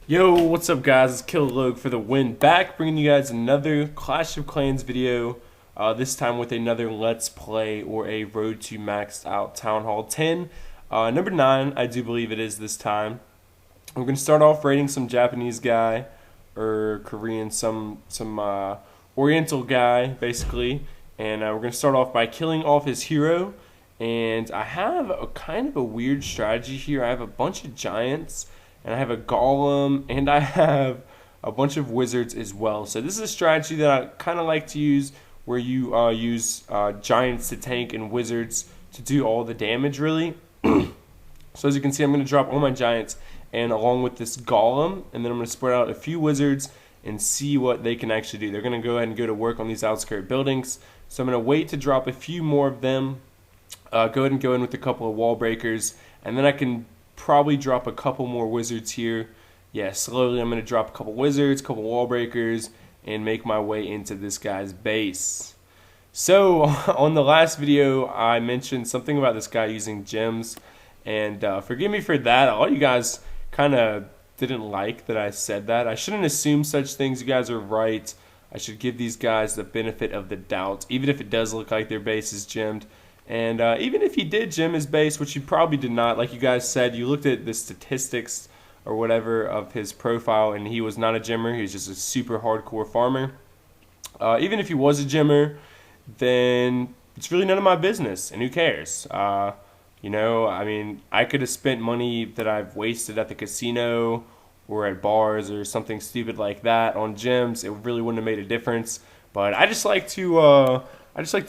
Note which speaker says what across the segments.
Speaker 1: Yo, what's up guys? It's Killalogue for the win. Back bringing you guys another Clash of Clans video. This time with another Let's Play or a Road to Maxed Out Town Hall 10. Number 9, I do believe it is this time. We're going to start off raiding some Japanese guy or Korean, some Oriental guy basically. And we're going to start off by killing off his hero. And I have a kind of a weird strategy here. I have a bunch of giants. And I have a golem, and I have a bunch of wizards as well. So this is a strategy that I kind of like to use, where you use giants to tank and wizards to do all the damage, really. So as you can see, I'm going to drop all my giants, and along with this golem, and then I'm going to spread out a few wizards and see what they can actually do. They're going to go ahead and go to work on these outskirt buildings. So I'm going to wait to drop a few more of them. Go ahead and go in with a couple of wall breakers, and then I can probably drop a couple more wizards here. Yeah, slowly I'm going to drop a couple wizards, couple wall breakers, and make my way into this guy's base. So on the last video I mentioned something about this guy using gems, and forgive me for that. All you guys kind of didn't like that I said that. I shouldn't assume such things. You guys are right. I should give these guys the benefit of the doubt, even if it does look like their base is gemmed. And even if he did gem his base, which he probably did not, like you guys said, you looked at the statistics or whatever of his profile, and he was not a gemmer. He was just a super hardcore farmer. Even if he was a gemmer, then it's really none of my business, and who cares? You know, I mean, I could have spent money that I've wasted at the casino or at bars or something stupid like that on gems. It really wouldn't have made a difference. But I just like to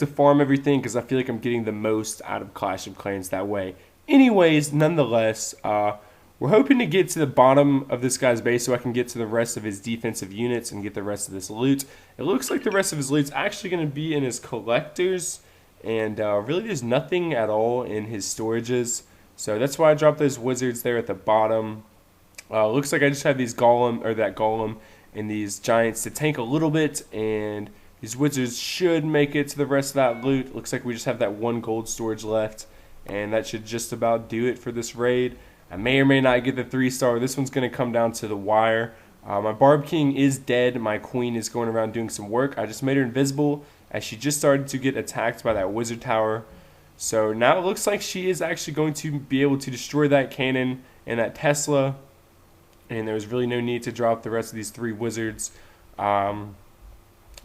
Speaker 1: farm everything because I feel like I'm getting the most out of Clash of Clans that way. Anyways, nonetheless, we're hoping to get to the bottom of this guy's base so I can get to the rest of his defensive units and get the rest of this loot. It looks like the rest of his loot's actually going to be in his collectors, and really there's nothing at all in his storages. So that's why I dropped those wizards there at the bottom. Looks like I just have these that golem and these giants to tank a little bit, and these wizards should make it to the rest of that loot. Looks like we just have that one gold storage left, and that should just about do it for this raid. I may or may not get the 3-star. This one's going to come down to the wire. My Barb King is dead. My Queen is going around doing some work. I just made her invisible as she just started to get attacked by that wizard tower. So now it looks like she is actually going to be able to destroy that cannon and that Tesla, and there's really no need to drop the rest of these 3 wizards.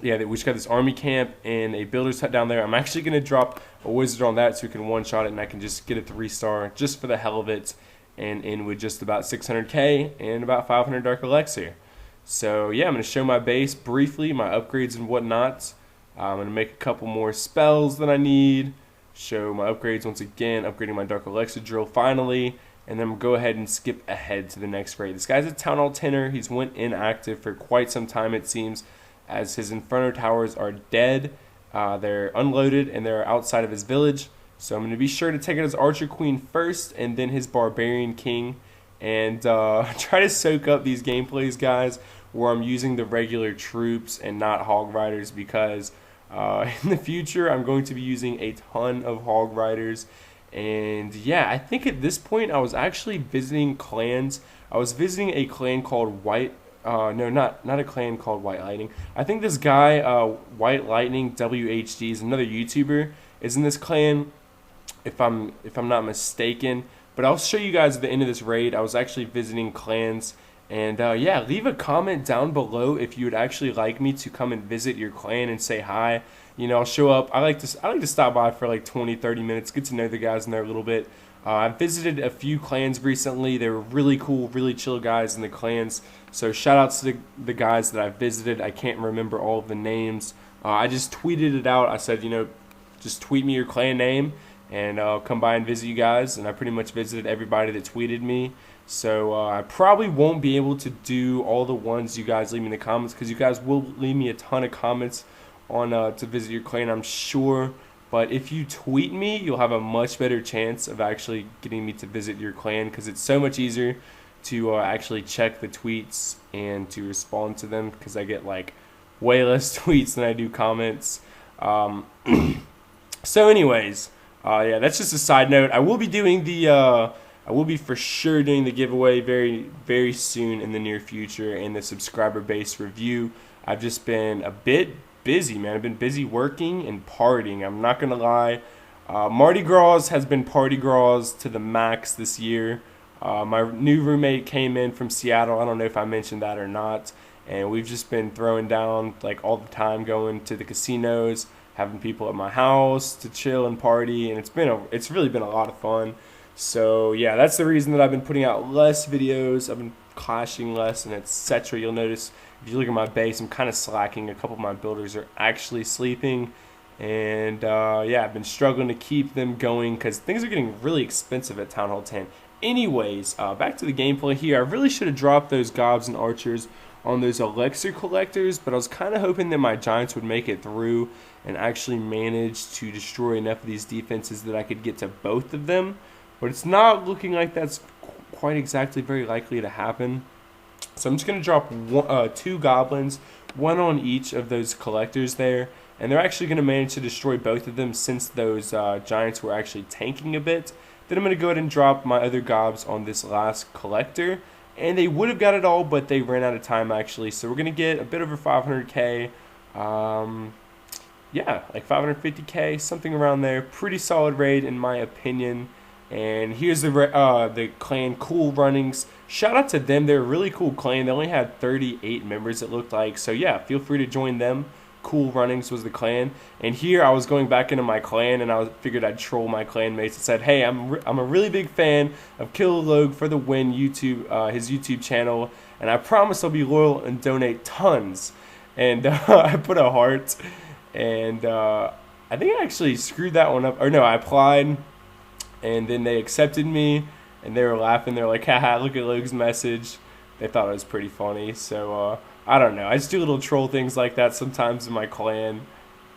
Speaker 1: Yeah, we just got this army camp and a builder's hut down there. I'm actually going to drop a wizard on that so we can one-shot it, and I can just get a 3-star just for the hell of it, and in with just about 600k and about 500 dark elixir. So yeah, I'm going to show my base briefly, my upgrades and whatnot. I'm going to make a couple more spells that I need, show my upgrades once again, upgrading my dark elixir drill finally, and then go ahead and skip ahead to the next raid. This guy's a Town Hall 10er. He's went inactive for quite some time, it seems, as his inferno towers are dead. They're unloaded and they're outside of his village. So I'm going to be sure to take out his archer queen first and then his barbarian king, and try to soak up these gameplays, guys, where I'm using the regular troops and not hog riders, because in the future I'm going to be using a ton of hog riders. And yeah, I think at this point I was actually visiting clans. I was visiting a clan called no, not a clan called White Lightning. I think this guy, White Lightning WHD, is another YouTuber, is in this clan, if I'm not mistaken. But I'll show you guys at the end of this raid. I was actually visiting clans, and yeah, leave a comment down below if you would actually like me to come and visit your clan and say hi. You know, I'll show up. I like to stop by for like 20-30 minutes, get to know the guys in there a little bit. I've visited a few clans recently. They were really cool, really chill guys in the clans. So shout outs to the guys that I've visited. I can't remember all of the names. I just tweeted it out. I said, you know, just tweet me your clan name and I'll come by and visit you guys. And I pretty much visited everybody that tweeted me. So I probably won't be able to do all the ones you guys leave me in the comments, because you guys will leave me a ton of comments on to visit your clan, I'm sure. But if you tweet me, you'll have a much better chance of actually getting me to visit your clan, because it's so much easier to actually check the tweets and to respond to them, because I get like way less tweets than I do comments. So anyways, yeah, that's just a side note. I will be doing the I will be for sure doing the giveaway very soon in the near future, and the subscriber-based review. I've just been a bit busy, man. I've been busy working and partying. I'm not gonna lie. Mardi Gras has been party gras to the max this year. My new roommate came in from Seattle. I don't know if I mentioned that or not. And we've just been throwing down like all the time, going to the casinos, having people at my house to chill and party, and it's really been a lot of fun. So yeah, that's the reason that I've been putting out less videos. I've been clashing less and etc. You'll notice if you look at my base, I'm kind of slacking. A couple of my builders are actually sleeping. And yeah, I've been struggling to keep them going because things are getting really expensive at Town Hall 10. Anyways, back to the gameplay here. I really should have dropped those gobs and archers on those elixir collectors, but I was kind of hoping that my giants would make it through and actually manage to destroy enough of these defenses that I could get to both of them. But it's not looking like that's quite exactly very likely to happen. So I'm just going to drop two goblins, one on each of those collectors there. And they're actually going to manage to destroy both of them since those giants were actually tanking a bit. Then I'm going to go ahead and drop my other gobs on this last collector. And they would have got it all, but they ran out of time actually. So we're going to get a bit over 500k. Yeah, like 550k, something around there. Pretty solid raid in my opinion. And here's the clan Cool Runnings. Shout out to them. They're a really cool clan. They only had 38 members, it looked like. So yeah, feel free to join them. Cool Runnings was the clan. And here I was going back into my clan, and I figured I'd troll my clanmates and said, hey, I'm a really big fan of Kill Log for the Win YouTube, his YouTube channel, and I promise I'll be loyal and donate tons. And I put a heart, and I think I actually screwed that one up. Or no, I applied, and then they accepted me, and they were laughing. They're like, haha, look at Log's message. They thought it was pretty funny. So I don't know. I just do little troll things like that sometimes in my clan,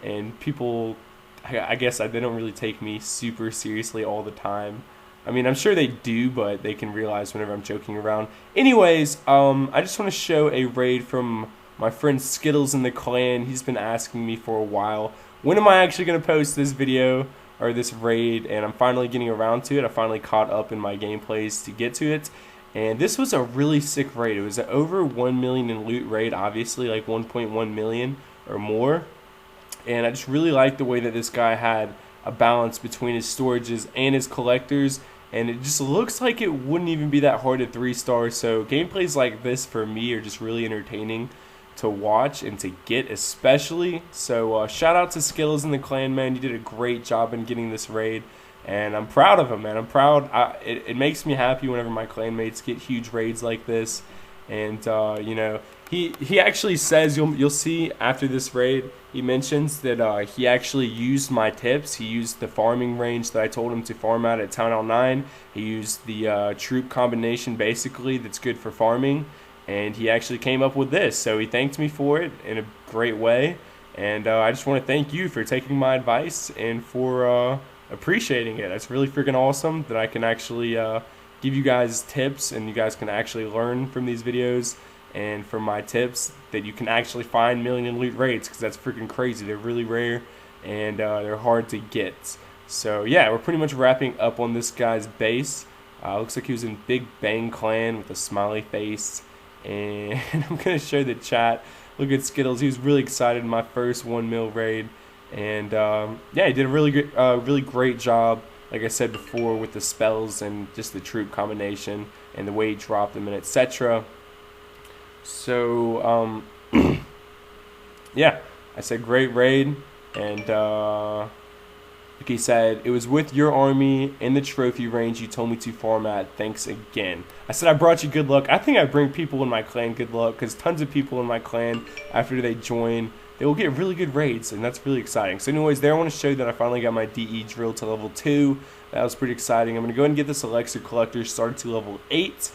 Speaker 1: and people, I guess they don't really take me super seriously all the time. I mean, I'm sure they do, but they can realize whenever I'm joking around. Anyways, I just want to show a raid from my friend Skittles in the clan. He's been asking me for a while, when am I actually going to post this video or this raid, and I'm finally getting around to it. I finally caught up in my gameplays to get to it. And this was a really sick raid. It was an over 1 million in loot raid, obviously, like 1.1 million or more. And I just really liked the way that this guy had a balance between his storages and his collectors. And it just looks like it wouldn't even be that hard to 3-star. So gameplays like this for me are just really entertaining to watch and to get especially. So shout out to Skills in the clan, man. You did a great job in getting this raid. And I'm proud of him, man. I'm proud. It makes me happy whenever my clanmates get huge raids like this. And you know, he actually says, you'll see after this raid, he mentions that he actually used my tips. He used the farming range that I told him to farm at Town Hall 9. He used the troop combination basically that's good for farming, and he actually came up with this. So he thanked me for it in a great way. And I just want to thank you for taking my advice and for appreciating it. It's really freaking awesome that I can actually give you guys tips, and you guys can actually learn from these videos and from my tips that you can actually find million in loot raids, because that's freaking crazy. They're really rare, and they're hard to get. So yeah, we're pretty much wrapping up on this guy's base. Looks like he was in Big Bang Clan with a smiley face, and I'm gonna show the chat. Look at Skittles. He was really excited in my first 1 mil raid. And yeah, he did a really great job, like I said before, with the spells and just the troop combination and the way he dropped them and etc. So yeah, I said great raid, and like he said, it was with your army in the trophy range you told me to farm at. Thanks again. I said I brought you good luck. I think I bring people in my clan good luck, because tons of people in my clan, after they join, they will get really good raids, and that's really exciting. So anyways, there I want to show you that I finally got my DE drill to level 2. That was pretty exciting. I'm going to go ahead and get this elixir collector started to level 8.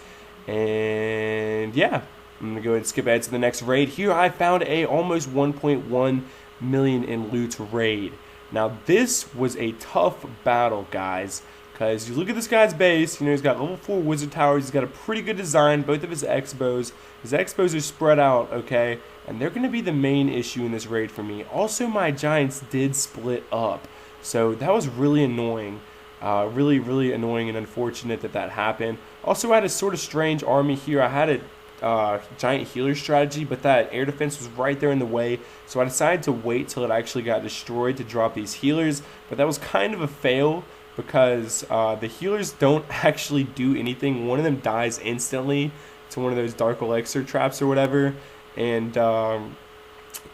Speaker 1: And yeah, I'm going to go ahead and skip ahead to the next raid. Here I found a almost 1.1 million in loot raid. Now this was a tough battle, guys, because you look at this guy's base. You know, he's got level 4 wizard towers. He's got a pretty good design. Both of his xbows. His xbows are spread out, okay, and they're going to be the main issue in this raid for me. Also, my giants did split up, so that was really annoying. Really annoying and unfortunate that that happened. Also, I had a sort of strange army here. I had a giant healer strategy, but that air defense was right there in the way, so I decided to wait till it actually got destroyed to drop these healers. But that was kind of a fail because the healers don't actually do anything. One of them dies instantly to one of those dark elixir traps or whatever, and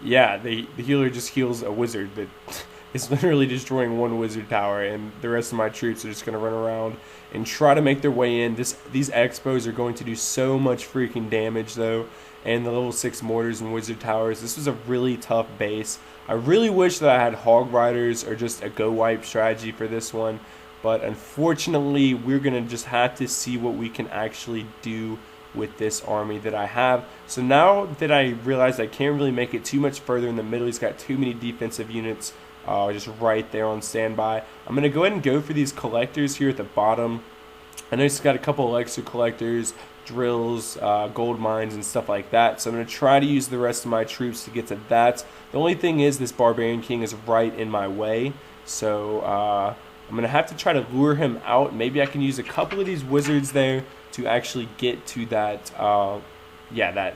Speaker 1: yeah, the healer just heals a wizard that is literally destroying one wizard tower, and the rest of my troops are just going to run around and try to make their way in. These xbows are going to do so much freaking damage though, and the level 6 mortars and wizard towers. This was a really tough base. I really wish that I had hog riders or just a go wipe strategy for this one, but unfortunately we're going to just have to see what we can actually do with this army that I have. So now that I realized I can't really make it too much further in the middle, he's got too many defensive units just right there on standby. I'm going to go ahead and go for these collectors here at the bottom. I know he's got a couple elixir collectors, drills, gold mines, and stuff like that. So I'm going to try to use the rest of my troops to get to that. The only thing is this barbarian king is right in my way. So I'm going to have to try to lure him out. Maybe I can use a couple of these wizards there to actually get to that, yeah,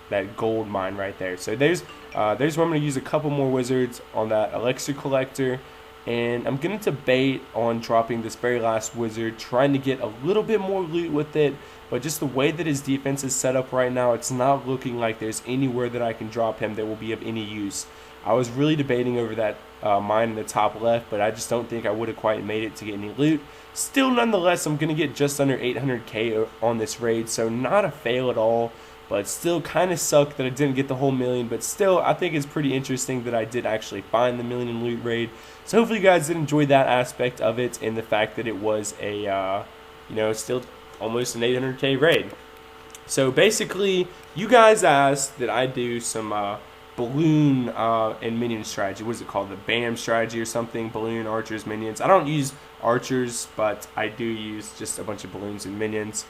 Speaker 1: that gold mine right there. So there's where I'm going to use a couple more wizards on that elixir collector, and I'm going to debate on dropping this very last wizard, trying to get a little bit more loot with it, but just the way that his defense is set up right now, it's not looking like there's anywhere that I can drop him that will be of any use. I was really debating over that mine in the top left, but I just don't think I would have quite made it to get any loot. Still, nonetheless, I'm going to get just under 800k on this raid, so not a fail at all. But still kind of sucked that I didn't get the whole million. But still, I think it's pretty interesting that I did actually find the million loot raid. So hopefully you guys did enjoy that aspect of it, and the fact that it was a, you know, still almost an 800k raid. So basically, you guys asked that I do some balloon and minion strategy. What is it called? The BAM strategy or something? Balloon, archers, minions. I don't use archers, but I do use just a bunch of balloons and minions.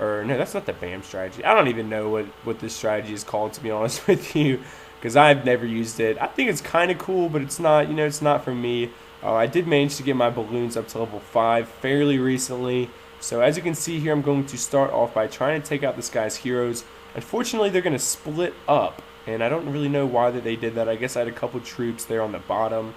Speaker 1: Or no, that's not the BAM strategy. I don't even know what this strategy is called, to be honest with you, because I've never used it. I think it's kind of cool, but it's not, you know, it's not for me. I did manage to get my balloons up to level 5 fairly recently. So as you can see here, I'm going to start off by trying to take out this guy's heroes. Unfortunately, they're going to split up, and I don't really know why that they did that. I guess I had a couple troops there on the bottom.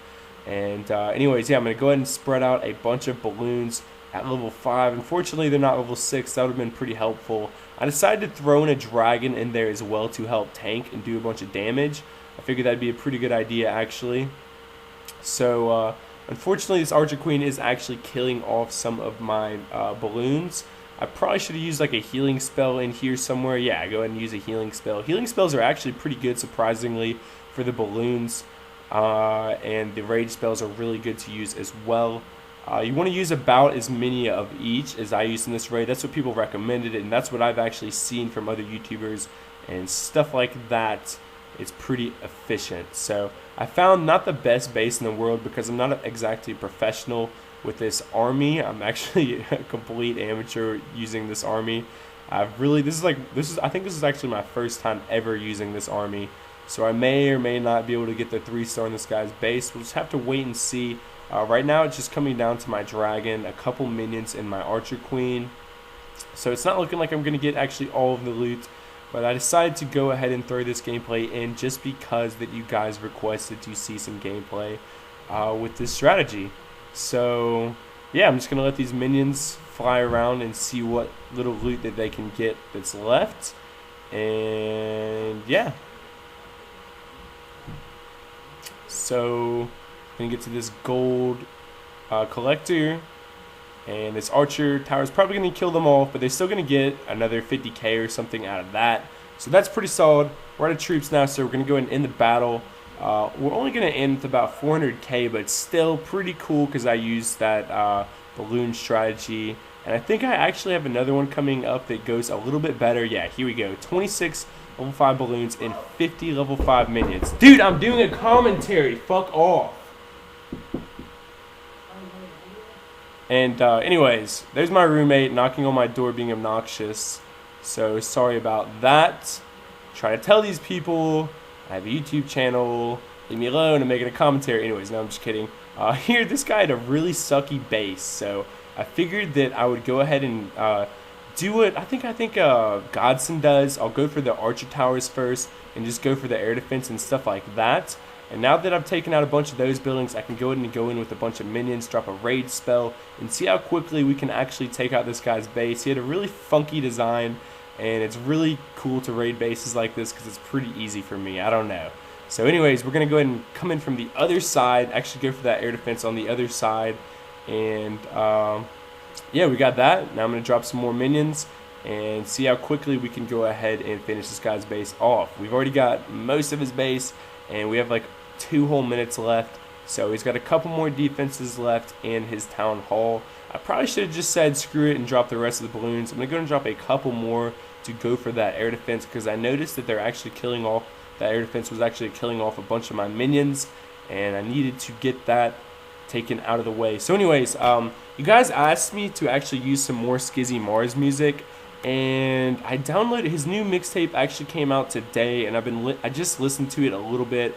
Speaker 1: And anyways, yeah, I'm going to go ahead and spread out a bunch of balloons at level 5. Unfortunately, they're not level 6. That would have been pretty helpful. I decided to throw in a dragon in there as well to help tank and do a bunch of damage. I figured that'd be a pretty good idea, actually. So, unfortunately, this archer queen is actually killing off some of my balloons. I probably should have used like a healing spell in here somewhere. Yeah, go ahead and use a healing spell. Healing spells are actually pretty good, surprisingly, for the balloons. And the rage spells are really good to use as well. You want to use about as many of each as I used in this raid. That's what people recommended, and that's what I've actually seen from other YouTubers and stuff like that. It's pretty efficient. So I found not the best base in the world because I'm not exactly a professional with this army. I'm actually a complete amateur using this army. I think this is actually my first time ever using this army. So I may or may not be able to get the 3-star in this guy's base. We'll just have to wait and see. Right now it's just coming down to my dragon, a couple minions, and my archer queen. So it's not looking like I'm going to get actually all of the loot. But I decided to go ahead and throw this gameplay in just because that you guys requested to see some gameplay with this strategy. So yeah, I'm just going to let these minions fly around and see what little loot that they can get that's left. And yeah. So gonna get to this gold collector, and this archer tower is probably gonna kill them all, but they're still gonna get another 50k or something out of that. So that's pretty solid. We're out of troops now, so we're gonna go ahead and end the battle. We're only gonna end with about 400k, but still pretty cool because I used that balloon strategy, and I think I actually have another one coming up that goes a little bit better. Yeah, here we go. 26 level 5 balloons and 50 level 5 minions. Dude, I'm doing a commentary. Fuck off. And anyways, there's my roommate knocking on my door being obnoxious. So sorry about that. Try to tell these people I have a YouTube channel. Leave me alone. I'm making a commentary. Anyways, no, I'm just kidding. Here, this guy had a really sucky base, so I figured that I would go ahead and do what I think Godson does. I'll go for the archer towers first and just go for the air defense and stuff like that. And now that I've taken out a bunch of those buildings, I can go ahead and go in with a bunch of minions, drop a rage spell, and see how quickly we can actually take out this guy's base. He had a really funky design, and it's really cool to raid bases like this because it's pretty easy for me. I don't know. So anyways, we're going to go ahead and come in from the other side, actually go for that air defense on the other side. And yeah, we got that. Now I'm going to drop some more minions and see how quickly we can go ahead and finish this guy's base off. We've already got most of his base, and we have like 2 whole minutes left. So he's got a couple more defenses left in his town hall. I probably should have just said screw it and drop the rest of the balloons. I'm going to go and drop a couple more to go for that air defense because I noticed that they're actually killing off, that air defense was actually killing off a bunch of my minions, and I needed to get that taken out of the way. So anyways, you guys asked me to actually use some more Skizzy Mars music, and I downloaded his new mixtape. Actually came out today, and I just listened to it a little bit,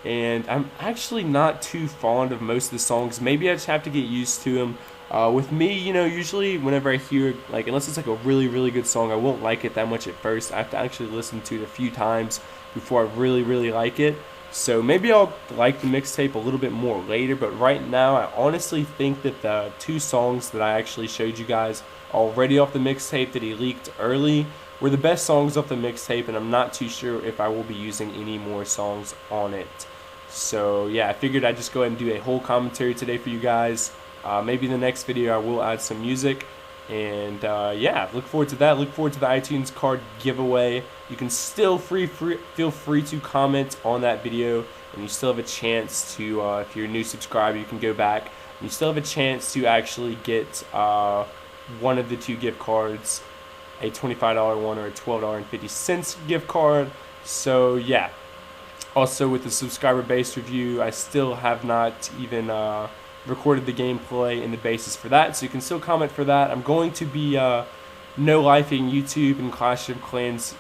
Speaker 1: and I'm actually not too fond of most of the songs. Maybe I just have to get used to them. With me, you know, usually whenever I hear, like, unless it's like a really, really good song, I won't like it that much at first. I have to actually listen to it a few times before I really, really like it. So maybe I'll like the mixtape a little bit more later, but right now I honestly think that the 2 songs that I actually showed you guys already off the mixtape that he leaked early were the best songs off the mixtape, and I'm not too sure if I will be using any more songs on it. So yeah, I figured I'd just go ahead and do a whole commentary today for you guys. Maybe in the next video I will add some music, and yeah, look forward to that. Look forward to the iTunes card giveaway. You can still feel free to comment on that video, and you still have a chance to, if you're a new subscriber, you can go back, and you still have a chance to actually get one of the 2 gift cards, a $25 one or a $12.50 gift card. So yeah, also with the subscriber base review, I still have not even recorded the gameplay and the basis for that, so you can still comment for that. I'm going to be no-lifing YouTube and Clash of Clans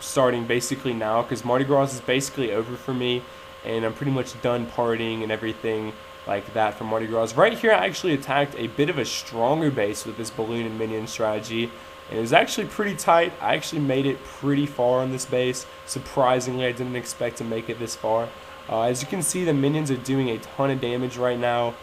Speaker 1: starting basically now, because Mardi Gras is basically over for me, and I'm pretty much done partying and everything like that for Mardi Gras. Right here I actually attacked a bit of a stronger base with this balloon and minion strategy, and it was actually pretty tight. I actually made it pretty far on this base. Surprisingly, I didn't expect to make it this far. As you can see, the minions are doing a ton of damage right now,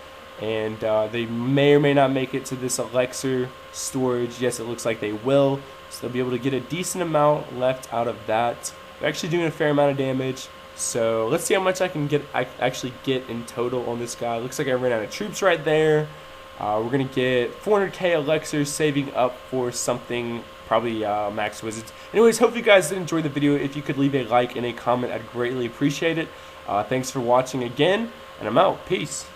Speaker 1: and they may or may not make it to this elixir storage. Yes, it looks like they will, so they'll be able to get a decent amount left out of that. They're actually doing a fair amount of damage, so let's see how much I can actually get in total on this guy. Looks like I ran out of troops right there. We're gonna get 400k elixir, saving up for something, probably max wizards. Anyways, hope you guys did enjoy the video. If you could leave a like and a comment, I'd greatly appreciate it. Thanks for watching again, and I'm out. Peace.